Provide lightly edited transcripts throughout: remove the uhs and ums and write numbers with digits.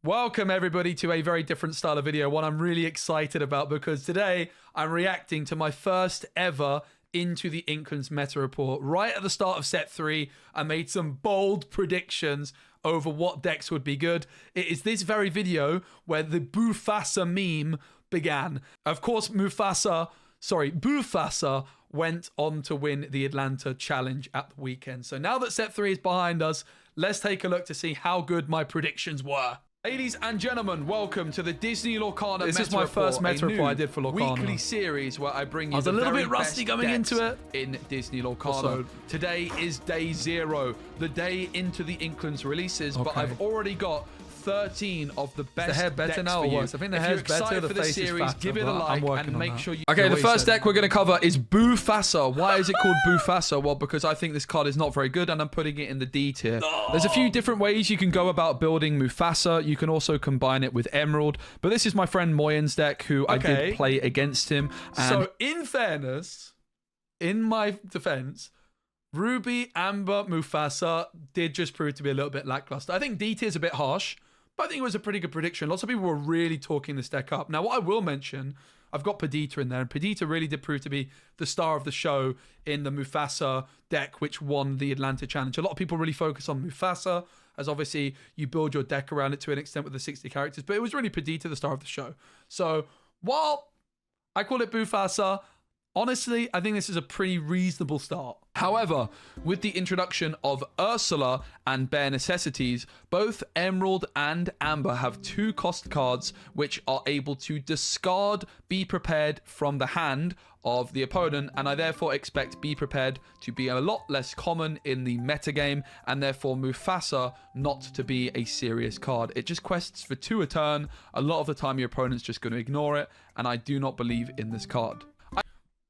Welcome everybody to a very different style of video, one I'm really excited about because today I'm reacting to my first ever Into the Inklands meta report. Right at the start of set 3, I made some bold predictions over what decks would be good. It is this very video where the Mufasa meme began. Of course, Mufasa went on to win the Atlanta Challenge at the weekend. So now that set 3 is behind us, let's take a look to see how good my predictions were. Ladies and gentlemen, welcome to the Disney Lorcana This is my first meta report I did for Lorcana. Weekly series where I bring you the very best. I was a little bit rusty going into it in Disney Lorcana. Also, today is day 0, the day Into the Inklands releases, but I've already got 13 of the best the hair better decks now for you. I think the hair's better, the face is fatter, give it a like and make sure you... Okay, the first deck we're going to cover is Mufasa. Why is it called Mufasa? Well, because I think this card is not very good and I'm putting it in the D tier. There's a few different ways you can go about building Mufasa. You can also combine it with Emerald, but this is my friend Moyen's deck, who I did play against him. And so, in fairness, in my defense, Ruby, Amber, Mufasa did just prove to be a little bit lackluster. I think D tier is a bit harsh, but I think it was a pretty good prediction. Lots of people were really talking this deck up. Now, what I will mention, I've got Perdita in there, and Perdita really did prove to be the star of the show in the Mufasa deck, which won the Atlanta Challenge. A lot of people really focus on Mufasa, as obviously you build your deck around it to an extent with the 60 characters, but it was really Perdita, the star of the show. So, while I call it Mufasa, honestly, I think this is a pretty reasonable start. However, with the introduction of Ursula and Bare Necessities, both Emerald and Amber have 2 cost cards which are able to discard Be Prepared from the hand of the opponent, and I therefore expect Be Prepared to be a lot less common in the metagame, and therefore Mufasa not to be a serious card. It just quests for 2 a turn. A lot of the time your opponent's just going to ignore it, and I do not believe in this card.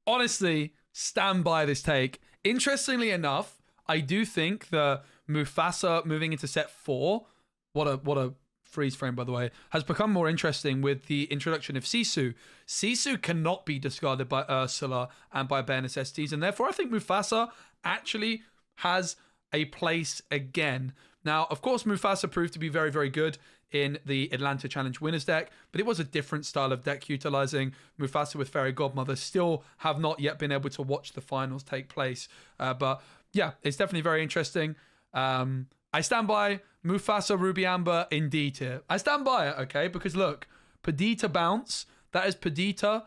Honestly, stand by this take. Interestingly enough, I do think the Mufasa moving into set 4, what a freeze frame, by the way, has become more interesting with the introduction of Sisu. Sisu cannot be discarded by Ursula and by Bare Necessities, and therefore I think Mufasa actually has a place again. Now, of course, Mufasa proved to be very, very good in the Atlanta Challenge winners deck, but it was a different style of deck utilizing Mufasa with Fairy Godmother. Still have not yet been able to watch the finals take place. But yeah, it's definitely very interesting. I stand by Mufasa, Ruby, Amber in D tier. I stand by it, okay? Because look, Perdita bounce, that is Perdita,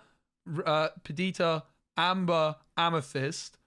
Amber, Amethyst.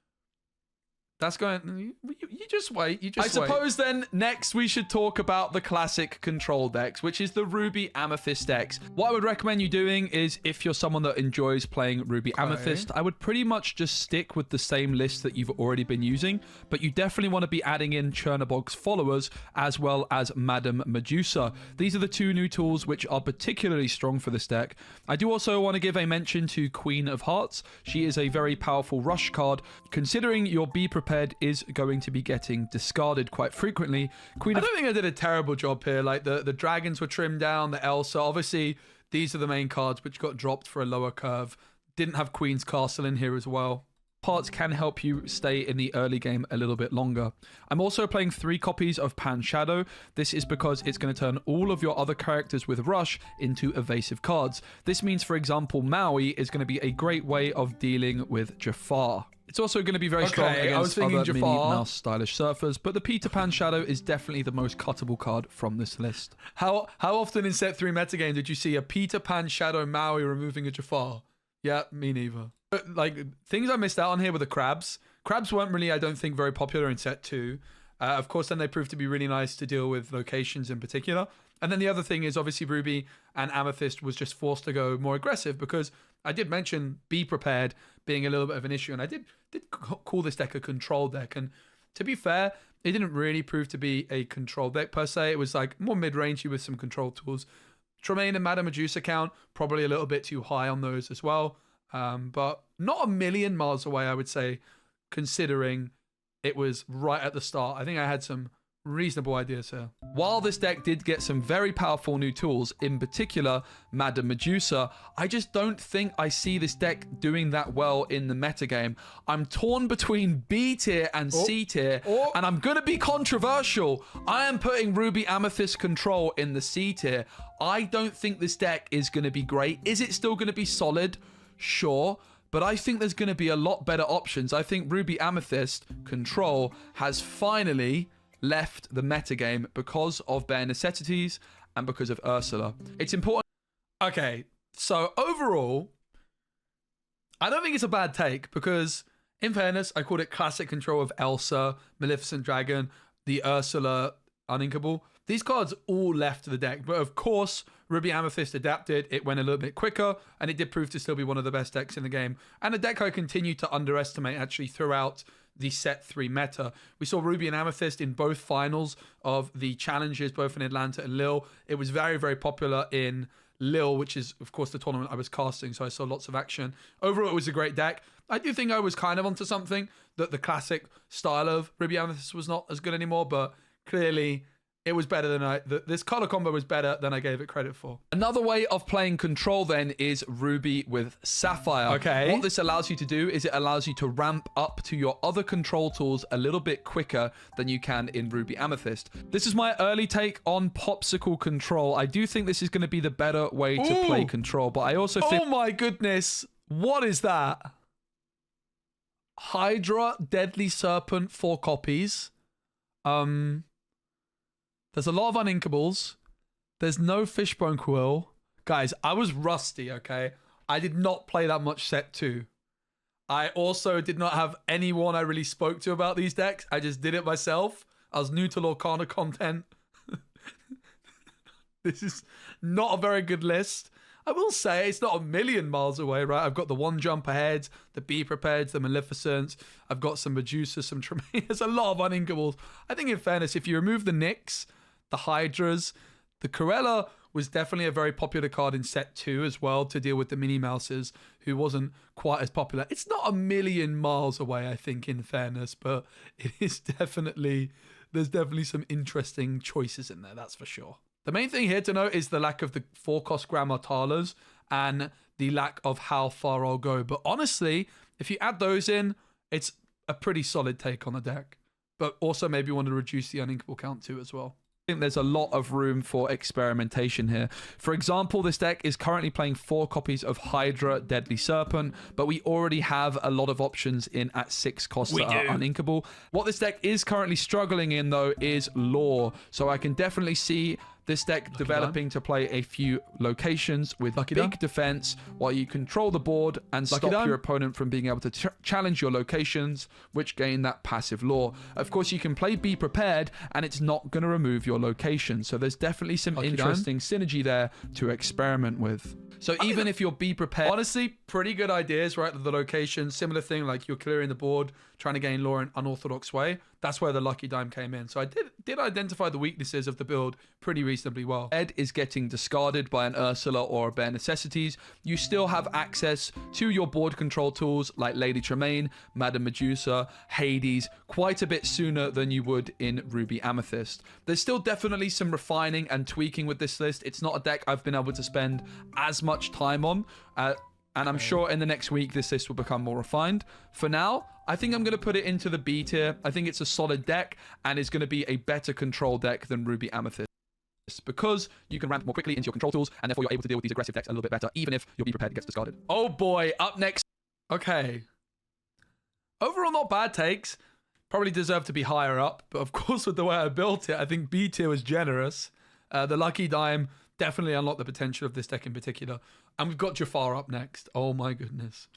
That's going... You just wait. You just wait. I suppose then next we should talk about the classic control decks, which is the Ruby Amethyst decks. What I would recommend you doing is, if you're someone that enjoys playing Ruby Amethyst, I would pretty much just stick with the same list that you've already been using, but you definitely want to be adding in Chernobog's followers as well as Madame Medusa. These are the 2 new tools which are particularly strong for this deck. I do also want to give a mention to Queen of Hearts. She is a very powerful rush card. Considering your Be Prepared is going to be getting discarded quite frequently. I don't think I did a terrible job here. Like the dragons were trimmed down, the Elsa. Obviously, these are the main cards which got dropped for a lower curve. Didn't have Queen's Castle in here as well. Parts can help you stay in the early game a little bit longer. I'm also playing 3 copies of Pan Shadow. This is because it's going to turn all of your other characters with Rush into evasive cards. This means, for example, Maui is going to be a great way of dealing with Jafar. It's also going to be very strong against other Minnie Mouse stylish surfers, but the Peter Pan Shadow is definitely the most cuttable card from this list. How often in set 3 metagame did you see a Peter Pan Shadow Maui removing a Jafar? Yeah, me neither. But, like, things I missed out on here were the crabs. Crabs weren't really, I don't think, very popular in set 2. Of course, then they proved to be really nice to deal with locations in particular. And then the other thing is, obviously, Ruby and Amethyst was just forced to go more aggressive, because I did mention Be Prepared being a little bit of an issue, and I did call this deck a control deck. And to be fair, it didn't really prove to be a control deck per se. It was like more mid-rangey with some control tools. Tremaine and Madame Medusa count, probably a little bit too high on those as well. But not a million miles away, I would say, considering it was right at the start. I think I had some reasonable ideas here. While this deck did get some very powerful new tools, in particular Madam Medusa, I just don't think I see this deck doing that well in the metagame. I'm torn between B tier and C tier, and I'm gonna be controversial. I am putting Ruby Amethyst Control in the C tier. I don't think this deck is gonna be great. Is it still gonna be solid? Sure. But I think there's gonna be a lot better options. I think Ruby Amethyst Control has finally left the metagame because of Bare Necessities and because of Ursula. It's important. Okay, so overall, I don't think it's a bad take because, in fairness, I called it classic control of Elsa, Maleficent Dragon, the Ursula Uninkable. These cards all left the deck, but of course, Ruby Amethyst adapted. It went a little bit quicker, and it did prove to still be one of the best decks in the game. And a deck I continue to underestimate actually throughout the set 3 meta. We saw Ruby and Amethyst in both finals of the challenges, both in Atlanta and Lille. It was very, very popular in Lille, which is, of course, the tournament I was casting, so I saw lots of action. Overall, it was a great deck. I do think I was kind of onto something, that the classic style of Ruby Amethyst was not as good anymore, but clearly it was better than this color combo was better than I gave it credit for. Another way of playing control then is Ruby with Sapphire. Okay. What this allows you to do is it allows you to ramp up to your other control tools a little bit quicker than you can in Ruby Amethyst. This is my early take on Popsicle Control. I do think this is going to be the better way to play control, but I also think... Oh my goodness. What is that? Hydra, Deadly Serpent, 4 copies. There's a lot of uninkables. There's no Fishbone Quill. Guys, I was rusty, okay? I did not play that much set 2. I also did not have anyone I really spoke to about these decks. I just did it myself. I was new to Lorcana content. This is not a very good list. I will say it's not a million miles away, right? I've got the One Jump Ahead, the Be Prepared, the Maleficent. I've got some Medusa, some Tremaine. There's a lot of uninkables. I think in fairness, if you remove the Nyx, the Hydras, the Corella was definitely a very popular card in set 2 as well to deal with the Minnie Mouses, who wasn't quite as popular. It's not a million miles away, I think, in fairness, but it is definitely, there's definitely some interesting choices in there, that's for sure. The main thing here to note is the lack of the 4-cost Grammartalas and the lack of How Far I'll Go. But honestly, if you add those in, it's a pretty solid take on the deck. But also maybe want to reduce the uninkable count too as well. I think there's a lot of room for experimentation here. For example, this deck is currently playing 4 copies of Hydra, Deadly Serpent, but we already have a lot of options in at 6 costs that are uninkable. What this deck is currently struggling in, though, is lore. So I can definitely see this deck developing to play a few locations with big defense while you control the board and stop your opponent from being able to challenge your locations, which gain that passive lore. Of course, you can play Be Prepared and it's not going to remove your location. So there's definitely some interesting synergy there to experiment with. So even if you're Be Prepared, honestly, pretty good ideas, right? The location, similar thing, like you're clearing the board, trying to gain lore in unorthodox way. That's where the Lucky Dime came in. So I did identify the weaknesses of the build pretty reasonably well. Ed is getting discarded by an Ursula or a Bare Necessities. You still have access to your board control tools like Lady Tremaine, Madam Medusa, Hades, quite a bit sooner than you would in Ruby Amethyst. There's still definitely some refining and tweaking with this list. It's not a deck I've been able to spend as much time on. And I'm sure in the next week, this list will become more refined. For now, I think I'm going to put it into the B tier. I think it's a solid deck and is going to be a better control deck than Ruby Amethyst because you can ramp more quickly into your control tools and therefore you're able to deal with these aggressive decks a little bit better, even if your Be Prepared gets discarded. Oh boy, up next. Okay. Overall, not bad takes. Probably deserve to be higher up, but of course, with the way I built it, I think B tier was generous. The Lucky Dime definitely unlocked the potential of this deck in particular. And we've got Jafar up next. Oh my goodness.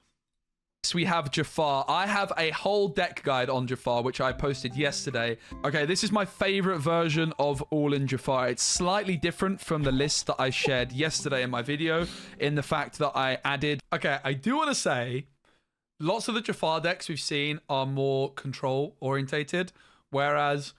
Next we have Jafar. I have a whole deck guide on Jafar, which I posted yesterday. Okay, this is my favorite version of All in Jafar. It's slightly different from the list that I shared yesterday in my video in the fact that I added... Okay, I do want to say lots of the Jafar decks we've seen are more control orientated, whereas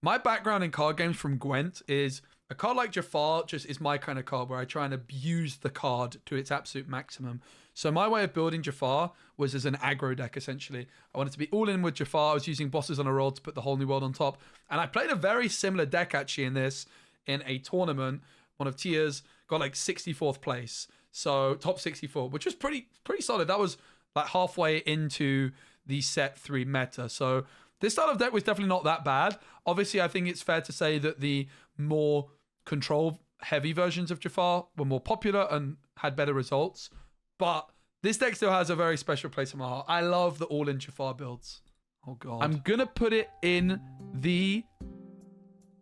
my background in card games from Gwent is A card like Jafar just is my kind of card where I try and abuse the card to its absolute maximum. So my way of building Jafar was as an aggro deck, essentially. I wanted to be all in with Jafar. I was using bosses on a roll to put the whole new world on top. And I played a very similar deck, actually, in a tournament, one of tiers, got like 64th place. So top 64, which was pretty solid. That was like halfway into the set 3 meta. So this style of deck was definitely not that bad. Obviously, I think it's fair to say that the more control-heavy versions of Jafar were more popular and had better results. But this deck still has a very special place in my heart. I love the all-in Jafar builds. Oh, God. I'm going to put it in the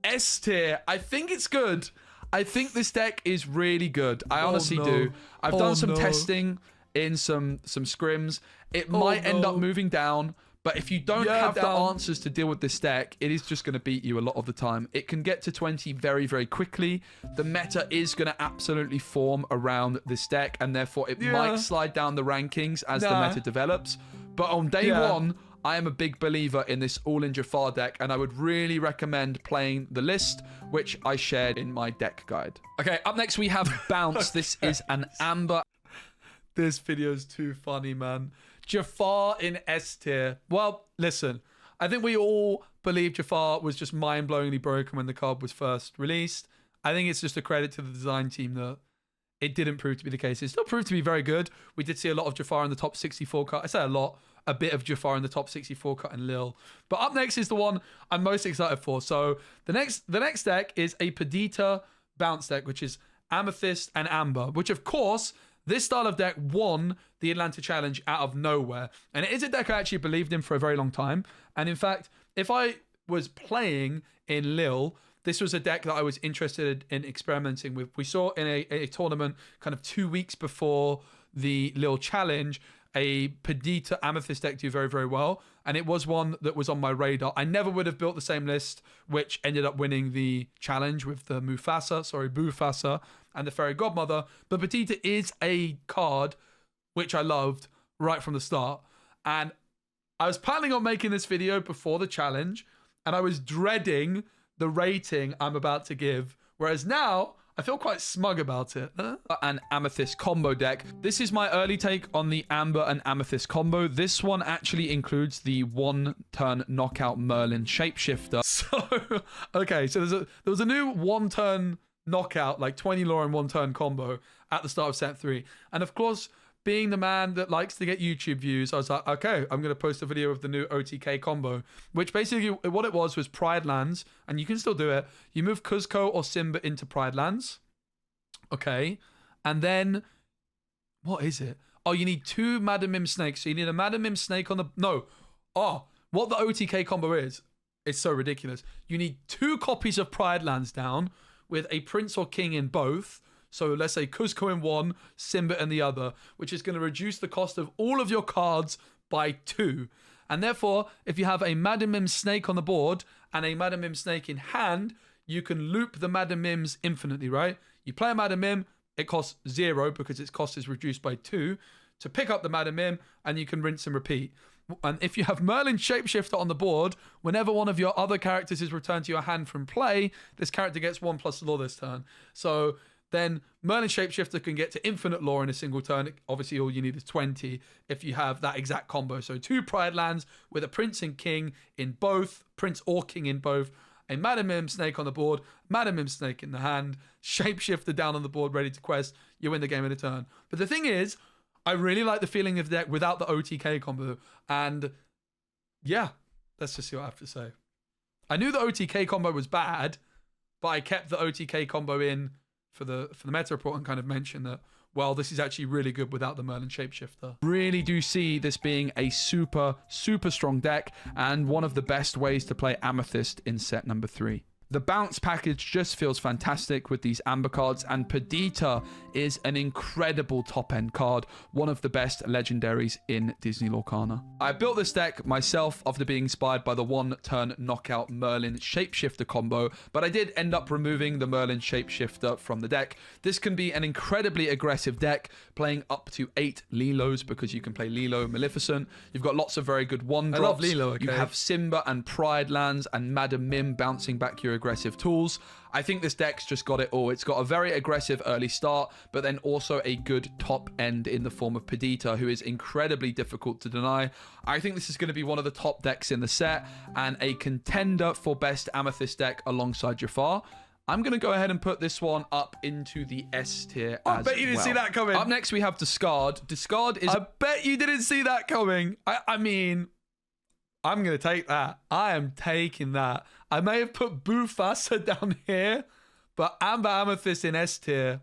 S tier. I think it's good. I think this deck is really good. I honestly do. I've done some testing in some scrims. It might end up moving down. But if you don't have the answers to deal with this deck, it is just going to beat you a lot of the time. It can get to 20 very, very quickly. The meta is going to absolutely form around this deck, and therefore it might slide down the rankings as the meta develops. But on day one, I am a big believer in this all-in Jafar deck, and I would really recommend playing the list, which I shared in my deck guide. Okay, up next we have Bounce. This is an Amber. This video's too funny, man. Jafar in S tier. Well, listen, I think we all believe Jafar was just mind-blowingly broken when the card was first released. I think it's just a credit to the design team that it didn't prove to be the case. It still proved to be very good. We did see a lot of Jafar in the top 64 cut. I say a bit of Jafar in the top 64 cut and Lil. But up next is the one I'm most excited for. So the next deck is a Perdita bounce deck, which is Amethyst and Amber, which of course, this style of deck won the Atlanta Challenge out of nowhere. And it is a deck I actually believed in for a very long time. And in fact, if I was playing in Lil, this was a deck that I was interested in experimenting with. We saw in a tournament kind of 2 weeks before the Lil Challenge, a Perdita Amethyst deck do very, very well. And it was one that was on my radar. I never would have built the same list, which ended up winning the challenge with the Mufasa and the Fairy Godmother. But Perdita is a card which I loved right from the start. And I was planning on making this video before the challenge, and I was dreading the rating I'm about to give. Whereas now, I feel quite smug about it. An Amethyst combo deck. This is my early take on the Amber and Amethyst combo. This one actually includes the 1-turn knockout Merlin Shapeshifter. So, okay, so there was a new 1-turn knockout, like 20 lore in 1-turn combo at the start of set 3. And of course, being the man that likes to get YouTube views, I was like, okay, I'm going to post a video of the new OTK combo, which basically what it was Pride Lands, and you can still do it. You move Kuzco or Simba into Pride Lands. Okay. And then, what is it? Oh, you need 2 Madam Mim snakes. So you need a Madam Mim snake on the... No. Oh, what the OTK combo is, it's so ridiculous. You need 2 copies of Pride Lands down with a Prince or King in both. So let's say Kuzco in one, Simba in the other, which is going to reduce the cost of all of your cards by 2. And therefore, if you have a Madam Mim snake on the board and a Madam Mim snake in hand, you can loop the Madam Mims infinitely, right? You play a Madam Mim, it costs 0 because its cost is reduced by 2 to pick up the Madam Mim, and you can rinse and repeat. And if you have Merlin Shapeshifter on the board, whenever one of your other characters is returned to your hand from play, this character gets 1+ lore this turn. So then Merlin Shapeshifter can get to infinite lore in a single turn. Obviously, all you need is 20 if you have that exact combo. So 2 Pride Lands with a Prince and King in both, Prince or King in both, a Madam Mim snake on the board, Madam Mim snake in the hand, Shapeshifter down on the board ready to quest, you win the game in a turn. But the thing is, I really like the feeling of the deck without the OTK combo. And yeah, let's just see what I have to say. I knew the OTK combo was bad, but I kept the OTK combo in for the meta report and kind of mentioned that, well, this is actually really good without the Merlin Shapeshifter. Really do see this being a super, super strong deck and one of the best ways to play Amethyst in set number 3. The bounce package just feels fantastic with these Amber cards, and Perdita is an incredible top-end card, one of the best legendaries in Disney Lorcana. I built this deck myself after being inspired by the 1-turn knockout Merlin Shapeshifter combo, but I did end up removing the Merlin Shapeshifter from the deck. This can be an incredibly aggressive deck, playing up to 8 Lilos, because you can play Lilo, Maleficent. You've got lots of very good 1-drops. I love Lilo, okay. You have Simba and Pride Lands and Madam Mim bouncing back your aggressive tools. I think this deck's just got it all. It's got a very aggressive early start, but then also a good top end in the form of Perdita, who is incredibly difficult to deny. I think this is going to be one of the top decks in the set and a contender for best Amethyst deck alongside Jafar. I'm going to go ahead and put this one up into the S tier I bet you didn't see that coming. Up next, we have Discard. Discard is... I bet you didn't see that coming. I mean, I'm going to take that. I am taking that. I may have put Mufasa down here, but Amber Amethyst in S tier.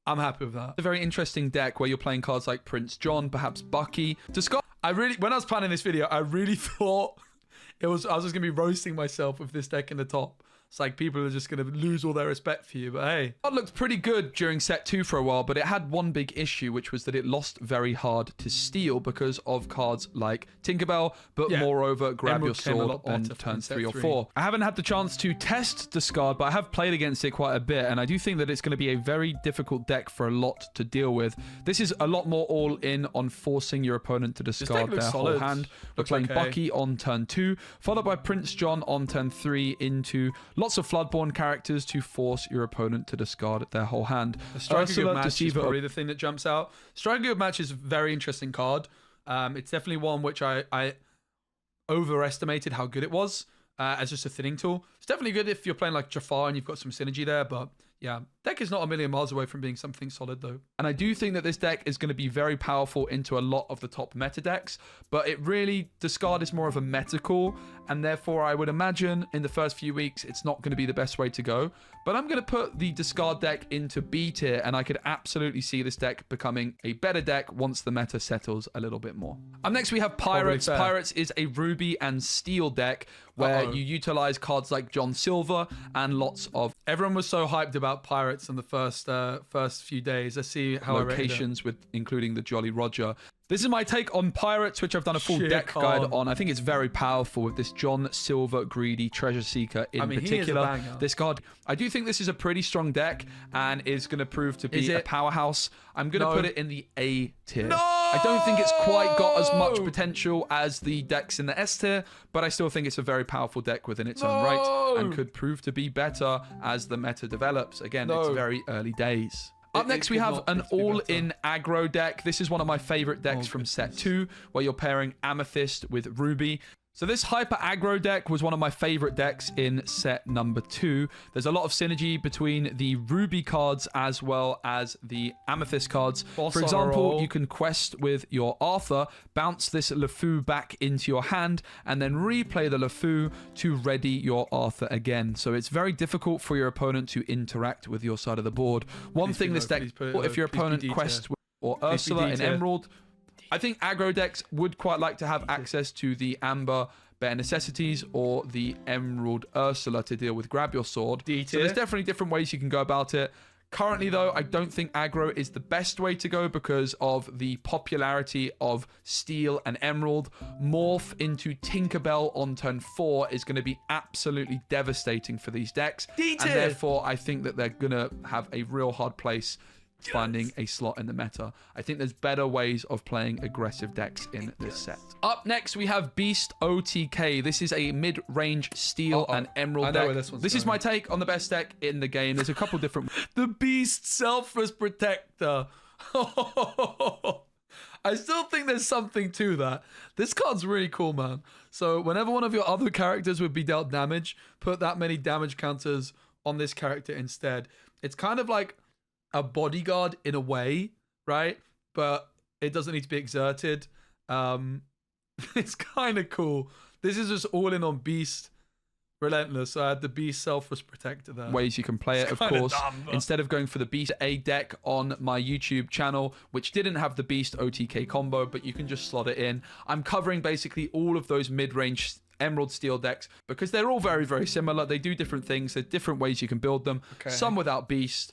I'm happy with that. A very interesting deck where you're playing cards like Prince John, perhaps Bucky. Discard. When I was planning this video, I really thought I was just going to be roasting myself with this deck in the top. It's like people are just going to lose all their respect for you, but hey. It looked pretty good during set 2 for a while, but it had one big issue, which was that it lost very hard to steal because of cards like Tinkerbell, but moreover, grab your sword on turn 3 or 4. I haven't had the chance to test Discard, but I have played against it quite a bit, and I do think that it's going to be a very difficult deck for a lot to deal with. This is a lot more all in on forcing your opponent to discard their whole hand. We're playing Bucky on turn 2, followed by Prince John on turn 3 into lots of Floodborn characters to force your opponent to discard their whole hand. The Strike a Good Match is probably the thing that jumps out. Strike a Good Match is a very interesting card. It's definitely one which I overestimated how good it was as just a thinning tool. It's definitely good if you're playing like Jafar and you've got some synergy there, but yeah, deck is not a million miles away from being something solid though. And I do think that this deck is going to be very powerful into a lot of the top meta decks, but it really, Discard is more of a meta call, and therefore I would imagine in the first few weeks it's not going to be the best way to go. But I'm going to put the Discard deck into B tier, and I could absolutely see this deck becoming a better deck once the meta settles a little bit more. Up next we have Pirates. Pirates is a Ruby and Steel deck where you utilize cards like John Silver and lots of... Everyone was so hyped about Pirates in the first few days. Let's see how locations with including the Jolly Roger. This is my take on Pirates, which I've done a full deck guide on. I think it's very powerful with this John Silver Greedy Treasure Seeker in particular. This card, I do think this is a pretty strong deck and is going to prove to be a powerhouse. I'm going to put it in the A tier. I don't think it's quite got as much potential as the decks in the S tier, but I still think it's a very powerful deck within its own right and could prove to be better as the meta develops. Again, it's very early days. Up next, we have an all-in aggro deck. This is one of my favorite decks from set 2, where you're pairing Amethyst with Ruby. So this hyper aggro deck was one of my favorite decks in set number 2. There's a lot of synergy between the Ruby cards as well as the Amethyst cards. For example, you can quest with your Arthur, bounce this LeFou back into your hand, and then replay the LeFou to ready your Arthur again. So it's very difficult for your opponent to interact with your side of the board. One thing this deck, if your opponent quests with or Ursula in Emerald, I think aggro decks would quite like to have access to the Amber Bare Necessities or the Emerald Ursula to deal with Grab Your Sword. So there's definitely different ways you can go about it. Currently, though, I don't think aggro is the best way to go because of the popularity of Steel and Emerald. Morph into Tinkerbell on turn 4 is going to be absolutely devastating for these decks. And therefore, I think that they're going to have a real hard place finding a slot in the meta. I think there's better ways of playing aggressive decks in this set. Up next, we have Beast OTK. This is a mid-range Steel and Emerald deck. This is my take on the best deck in the game. There's a couple different... The Beast Selfless Protector. I still think there's something to that. This card's really cool, man. So whenever one of your other characters would be dealt damage, put that many damage counters on this character instead. It's kind of like a bodyguard in a way, right? But it doesn't need to be exerted. It's kind of cool. This is just all in on Beast Relentless. So I had the Beast Selfless Protector there. Ways you can play it, of course. Instead of going for the Beast A deck on my YouTube channel, which didn't have the Beast OTK combo, but you can just slot it in. I'm covering basically all of those mid-range Emerald Steel decks because they're all very, very similar. They do different things. There's different ways you can build them. Some without Beast.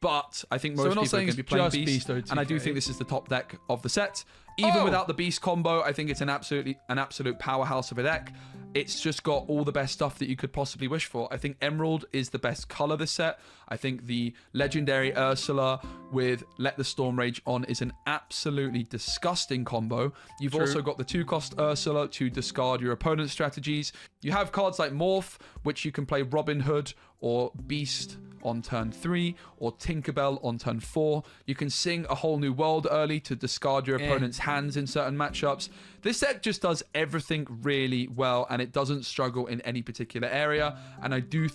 but I think most we're not people are saying going to be it's playing just Beast, Beast and I do OTK. think this is the top deck of the set. Even without the Beast combo, I think it's an absolute powerhouse of a deck. It's just got all the best stuff that you could possibly wish for. I think Emerald is the best color this set. I think the legendary Ursula with Let the Storm Rage On is an absolutely disgusting combo. You've also got the 2-cost Ursula to discard your opponent's strategies. You have cards like Morph, which you can play Robin Hood or Beast on turn 3 or Tinkerbell on turn 4. You can sing A Whole New World early to discard your opponent's hands in certain matchups. This deck just does everything really well, and it doesn't struggle in any particular area. And I do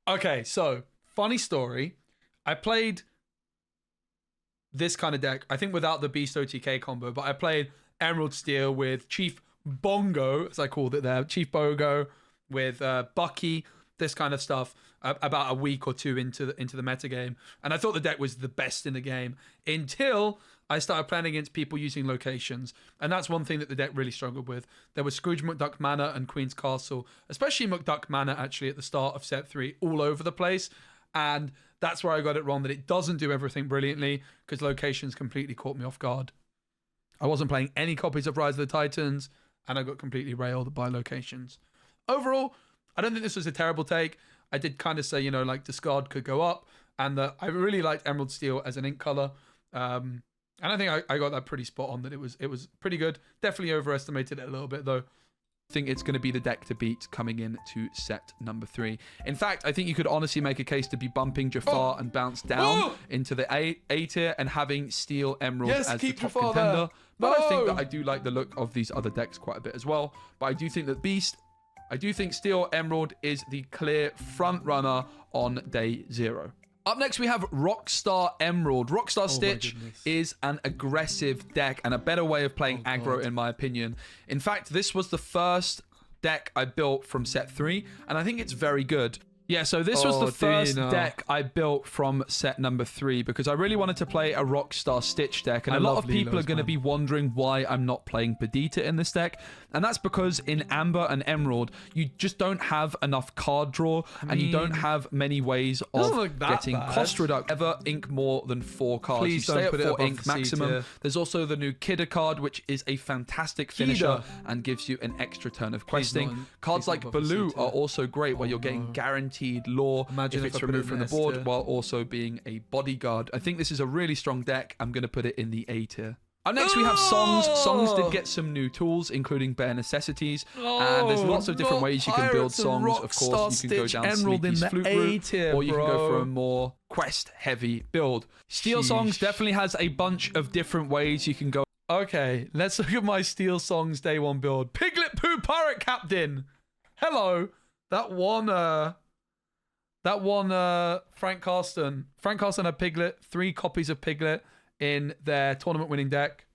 okay, so funny story. I played this kind of deck, I think without the Beast OTK combo, but I played Emerald Steel with Chief Bongo, as I called it there, Chief Bongo with Bucky, this kind of stuff, about a week or two into the metagame. And I thought the deck was the best in the game until I started playing against people using locations. And that's one thing that the deck really struggled with. There was Scrooge McDuck Manor and Queen's Castle, especially McDuck Manor actually at the start of set 3, all over the place. And that's where I got it wrong, that it doesn't do everything brilliantly, because locations completely caught me off guard. I wasn't playing any copies of Rise of the Titans, and I got completely railed by locations. Overall, I don't think this was a terrible take. I did kind of say, like discard could go up, and that I really liked Emerald Steel as an ink color. And I think I got that pretty spot on, that it was pretty good. Definitely overestimated it a little bit though. I think it's going to be the deck to beat coming in to set number 3. In fact, I think you could honestly make a case to be bumping Jafar and bounce down into the A tier and having Steel Emerald as the top Jafar contender. there. But I think that I do like the look of these other decks quite a bit as well. But I do think that I do think Steel Emerald is the clear front runner on day 0. Up next, we have Rockstar Emerald. Rockstar Stitch is an aggressive deck and a better way of playing aggro, in my opinion. In fact, this was the first deck I built from set 3, and I think it's very good. Yeah, so this was the first deck I built from set number 3 because I really wanted to play a Rockstar Stitch deck, and a lot of people are going to be wondering why I'm not playing Perdita in this deck, and that's because in Amber and Emerald, you just don't have enough card draw, and you don't have many ways of getting cost reduction. Ever ink more than 4 cards. Please you stay don't put at it 4 above ink the C maximum. tier. There's also the new Kidder card, which is a fantastic finisher and gives you an extra turn of questing. Cards like Baloo are also great, where you're getting guaranteed lore if it's removed from the board, while also being a bodyguard. I think this is a really strong deck. I'm going to put it in the A tier. Up next, we have Songs. Songs did get some new tools, including Bare Necessities, and there's lots of different ways you can build Songs. Of course, you can go down Sleepy's Flute route, or you can go for a more quest-heavy build. Steel Songs definitely has a bunch of different ways you can go. Okay, let's look at my Steel Songs day 1 build. Piglet Poo Pirate Captain. Hello. That one, Frank Carston. Frank Carston had Piglet, 3 copies of Piglet in their tournament-winning deck.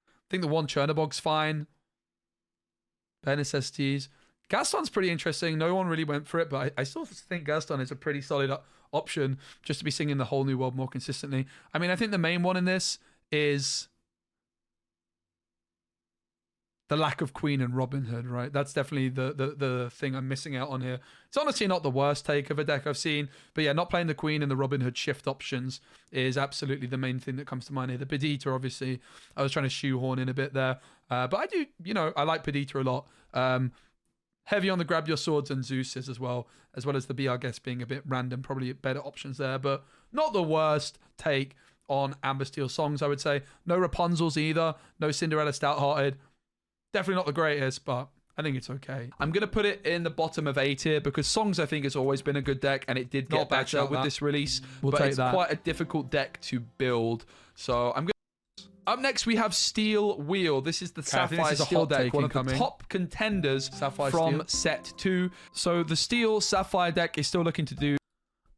I think the one Chernobog's fine. Bare Necessities. Gaston's pretty interesting. No one really went for it, but I still think Gaston is a pretty solid option just to be singing The Whole New World more consistently. I mean, I think the main one in this is the lack of Queen and Robin Hood, right? That's definitely the thing I'm missing out on here. It's honestly not the worst take of a deck I've seen, but yeah, not playing the Queen and the Robin Hood shift options is absolutely the main thing that comes to mind here. The Perdita, obviously, I was trying to shoehorn in a bit there, but I do, I like Perdita a lot. Heavy on the Grab Your Swords and Zeus's as well as the Be Our Guest being a bit random, probably better options there, but not the worst take on Amber Steel Songs, I would say. No Rapunzels either, no Cinderella Stouthearted. Definitely not the greatest, but I think it's okay. I'm going to put it in the bottom of A tier because Songs, I think, has always been a good deck, and it did get better with this release. But it's quite a difficult deck to build. So I'm going to... Up next, we have Steel Wheel. This is the Sapphire Steel deck, one of the top contenders from set 2. So the Steel Sapphire deck is still looking to do...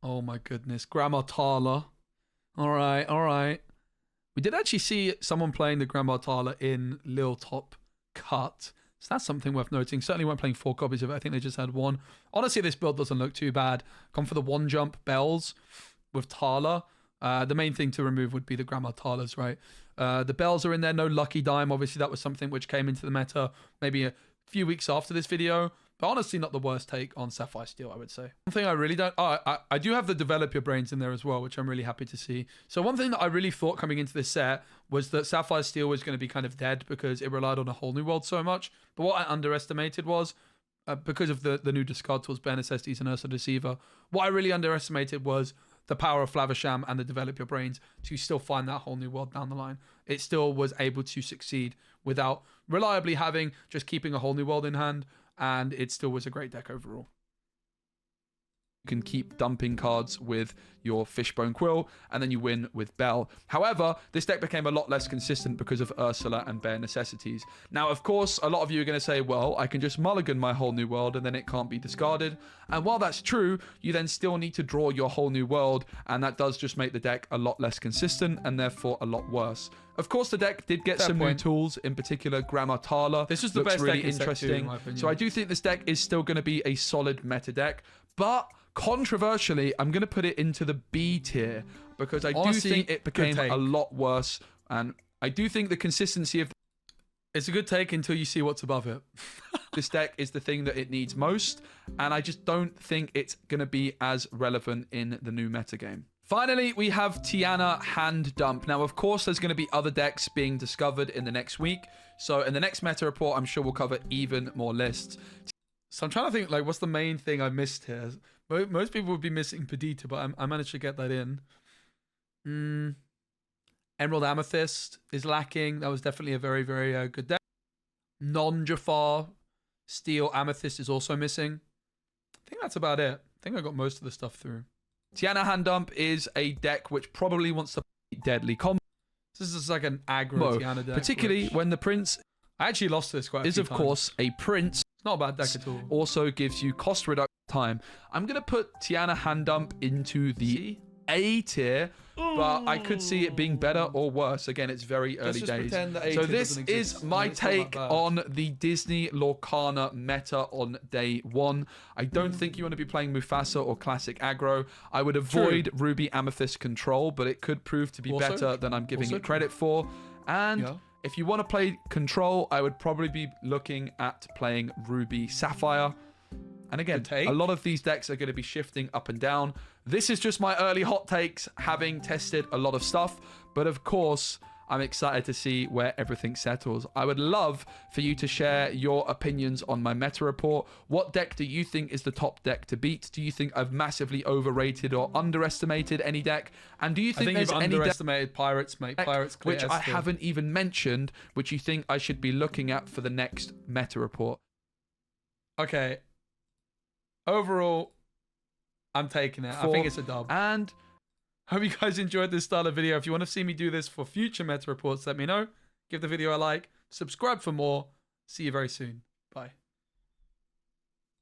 Oh my goodness. Grandma Tala. All right. We did actually see someone playing the Grandma Tala in Lil Top Cut, so that's something worth noting. Certainly weren't playing 4 copies of it. I think they just had 1. Honestly, this build doesn't look too bad. Gone for the 1-jump bells with Tala. The main thing to remove would be the Grandma Talas, right? The bells are in there. No Lucky Dime. Obviously, that was something which came into the meta maybe a few weeks after this video. But honestly, not the worst take on Sapphire Steel, I would say. One thing I really don't... I do have the Develop Your Brains in there as well, which I'm really happy to see. So one thing that I really thought coming into this set was that Sapphire Steel was going to be kind of dead because it relied on a whole new world so much. But what I underestimated was, because of the new discard tools, Bare Necessities and Ursa Deceiver, what I really underestimated was the power of Flavisham and the Develop Your Brains to still find that whole new world down the line. It still was able to succeed without reliably having just keeping a whole new world in hand, and it still was a great deck overall. You can keep dumping cards with your Fishbone Quill, and then you win with Bell. However, this deck became a lot less consistent because of Ursula and Bare Necessities. Now, of course, a lot of you are going to say, well, I can just mulligan my whole new world and then it can't be discarded. And while that's true, you then still need to draw your whole new world, and that does just make the deck a lot less consistent and therefore a lot worse. Of course, the deck did get some new tools, in particular Grammar Tala. This is the best really deck interesting. In my opinion. So I do think this deck is still going to be a solid meta deck, but controversially, I'm going to put it into the B tier because I do think it became a lot worse, and I do think the consistency of it's a good take until you see what's above it. This deck is the thing that it needs most, and I just don't think it's going to be as relevant in the new metagame. Finally, we have Tiana Hand Dump. Now, of course, there's going to be other decks being discovered in the next week. So in the next meta report, I'm sure we'll cover even more lists. So I'm trying to think, like, what's the main thing I missed here? Most people would be missing Perdita, but I managed to get that in. Emerald Amethyst is lacking. That was definitely a very, very good deck. Non-Jafar Steel Amethyst is also missing. I think that's about it. I think I got most of the stuff through. Tiana Hand Dump is a deck which probably wants to play deadly combo. This is like an aggro Tiana deck. Particularly when the Prince... I actually lost this quite a few times. Is, of course, a Prince. It's not a bad deck at all. Also gives you cost reduction time. I'm going to put Tiana Hand Dump into the A tier, but I could see it being better or worse. Again, it's very early days. So this is my take on the Disney Lorcana meta on day one. I don't think you want to be playing Mufasa or classic aggro. I would avoid Ruby Amethyst Control, but it could prove to be better than I'm giving it credit for. And if you want to play Control, I would probably be looking at playing Ruby Sapphire. And again, a lot of these decks are going to be shifting up and down. This is just my early hot takes, having tested a lot of stuff. But of course, I'm excited to see where everything settles. I would love for you to share your opinions on my meta report. What deck do you think is the top deck to beat? Do you think I've massively overrated or underestimated any deck? And do you think there's any underestimated Pirates, mate? Pirates, which I haven't even mentioned, which you think I should be looking at for the next meta report? Okay. Overall, I'm taking it. I think it's a dub. And hope you guys enjoyed this style of video. If you want to see me do this for future meta reports, let me know. Give the video a like. Subscribe for more. See you very soon.